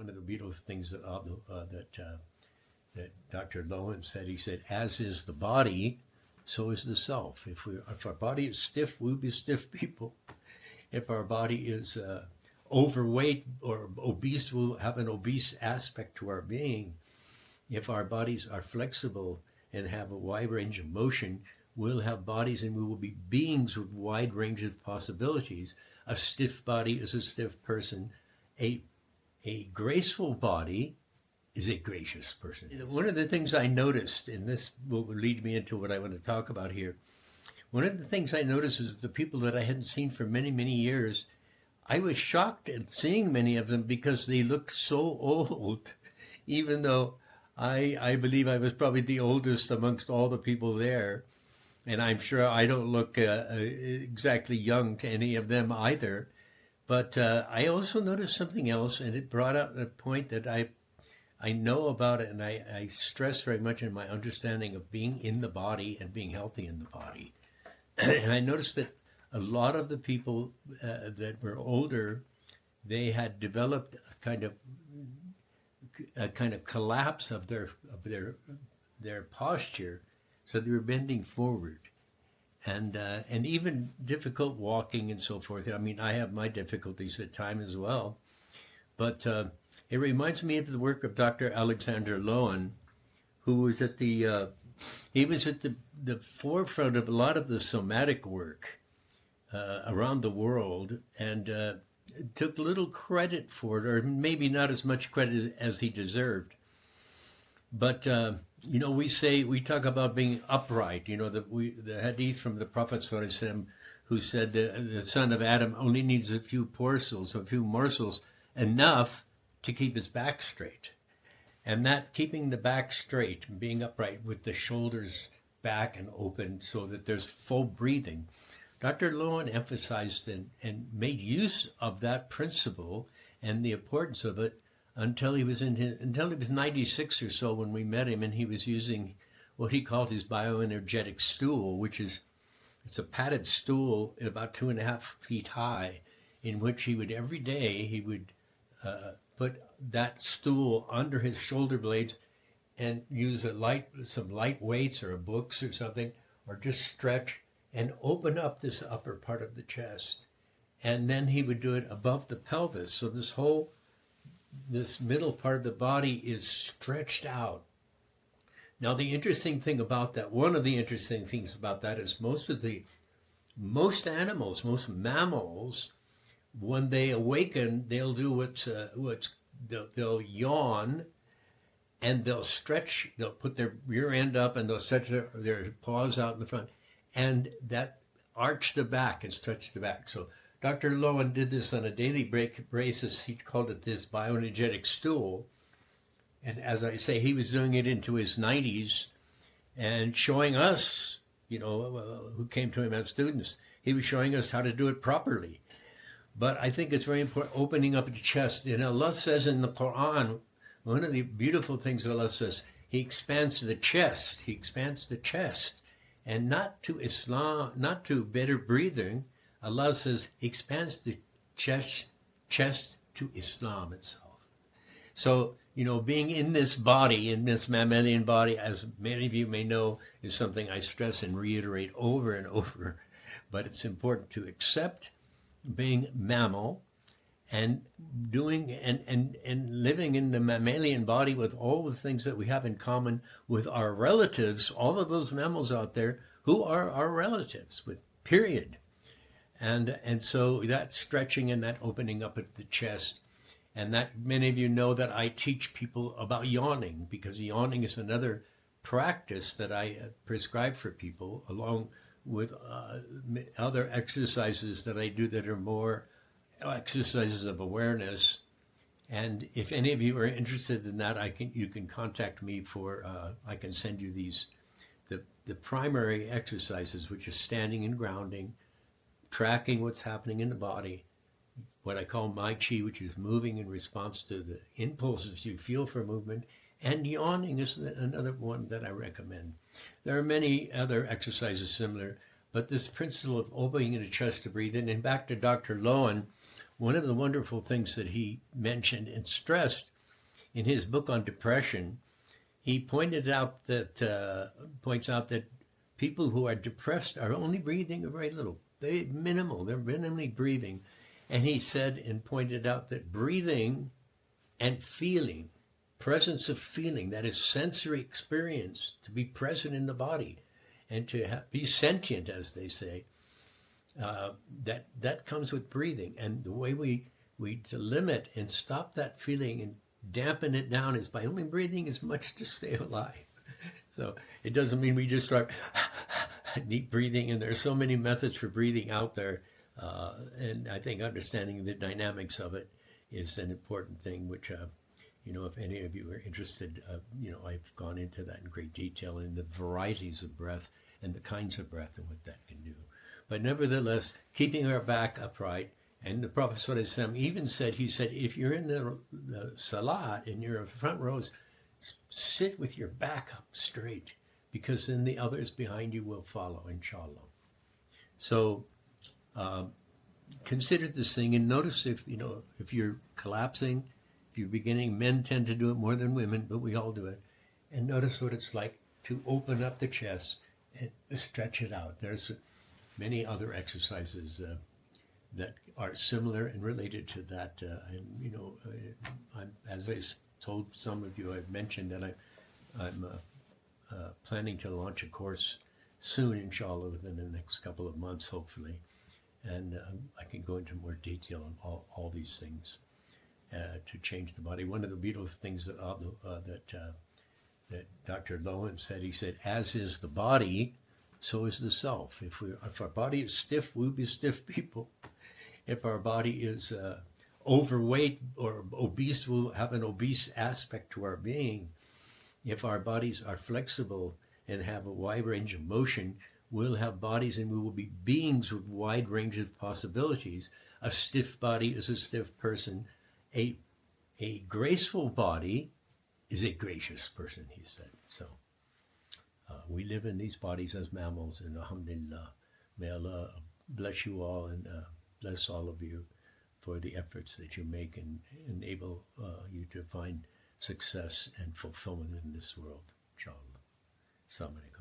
one of the beautiful things that that Dr. Lowen said. He said, "As is the body, so is the self." If our body is stiff, we'll be stiff people. If our body is overweight or obese, we'll have an obese aspect to our being. If our bodies are flexible and have a wide range of motion, we'll have bodies and we will be beings with wide range of possibilities. A stiff body is a stiff person. A graceful body is a gracious person. One of the things I noticed, and this will lead me into what I want to talk about here, one of the things I noticed is the people that I hadn't seen for many, many years, I was shocked at seeing many of them because they looked so old, even though I believe I was probably the oldest amongst all the people there. And I'm sure I don't look exactly young to any of them either. But I also noticed something else, and it brought up a point that I know about it, and I stress very much in my understanding of being in the body and being healthy in the body. And I noticed that a lot of the people that were older, they had developed a kind of collapse of their posture, so they were bending forward, and even difficult walking and so forth. I mean, I have my difficulties at times as well, but it reminds me of the work of Dr. Alexander Lowen, who was at the forefront of a lot of the somatic work around the world, and took little credit for it, or maybe not as much credit as he deserved. But we talk about being upright. The hadith from the Prophet ﷺ, who said the son of Adam only needs a few morsels, enough to keep his back straight. And that keeping the back straight, being upright with the shoulders back and open so that there's full breathing. Dr. Lowen emphasized and made use of that principle and the importance of it until he was 96 or so when we met him, and he was using what he called his bioenergetic stool, it's a padded stool about 2.5 feet high, in which every day put that stool under his shoulder blades and use some light weights or books or something, or just stretch and open up this upper part of the chest. And then he would do it above the pelvis. So this middle part of the body is stretched out. Now, the interesting thing about that, one of the interesting things about that is most mammals, when they awaken, they'll do they'll yawn, and they'll stretch, they'll put their rear end up and they'll stretch their paws out in the front, and that arch the back and stretch the back. So Dr. Lowen did this on a daily basis. He called it this bioenergetic stool. And as I say, he was doing it into his 90s and showing us, who came to him as students, he was showing us how to do it properly. But I think it's very important, opening up the chest. Allah says in the Quran, one of the beautiful things that Allah says, He expands the chest. And not to Islam, not to better breathing. Allah says He expands the chest to Islam itself. So, being in this body, in this mammalian body, as many of you may know, is something I stress and reiterate over and over. But it's important to accept being mammal and doing and living in the mammalian body with all the things that we have in common with our relatives, all of those mammals out there who are our relatives, period. And so that stretching and that opening up of the chest, and that many of you know that I teach people about yawning, because yawning is another practice that I prescribe for people, along with other exercises that I do that are more exercises of awareness. And if any of you are interested in that, you can contact me I can send you the primary exercises, which is standing and grounding, tracking what's happening in the body, what I call my chi, which is moving in response to the impulses you feel for movement, and yawning is another one that I recommend. There are many other exercises similar, but this principle of opening the chest to breathe in, and back to Dr. Lowen, one of the wonderful things that he mentioned and stressed in his book on depression, he points out that people who are depressed are only breathing very little. They're minimally breathing. And he said and pointed out that breathing and feeling, presence of feeling, that is sensory experience, to be present in the body and to be sentient, as they say, that comes with breathing. And the way we to limit and stop that feeling and dampen it down is by only breathing as much to stay alive. So it doesn't mean we just start deep breathing, and there's so many methods for breathing out there. And I think understanding the dynamics of it is an important thing, which, if any of you are interested, I've gone into that in great detail in the varieties of breath and the kinds of breath and what that can do. But nevertheless, keeping our back upright. And the Prophet ﷺ even said, if you're in the salat and you're in the front rows, sit with your back up straight, because then the others behind you will follow, inshallah. So consider this thing and notice if you're collapsing, if you're beginning. Men tend to do it more than women, but we all do it. And notice what it's like to open up the chest and stretch it out. There's many other exercises that are similar and related to that. As I told some of you, I've mentioned that I'm planning to launch a course soon, inshallah, within the next couple of months, hopefully. And I can go into more detail on all these things to change the body. One of the beautiful things that Dr. Lowen said, he said, as is the body, so is the self. If our body is stiff, we'll be stiff people. If our body is overweight or obese, we'll have an obese aspect to our being. If our bodies are flexible and have a wide range of motion, we'll have bodies and we will be beings with wide range of possibilities. A stiff body is a stiff person. A graceful body is a gracious person, he said. So we live in these bodies as mammals, and alhamdulillah, may Allah bless you all and bless all of you for the efforts that you make and enable you to find success and fulfillment in this world, inshallah. Assalamu alaikum.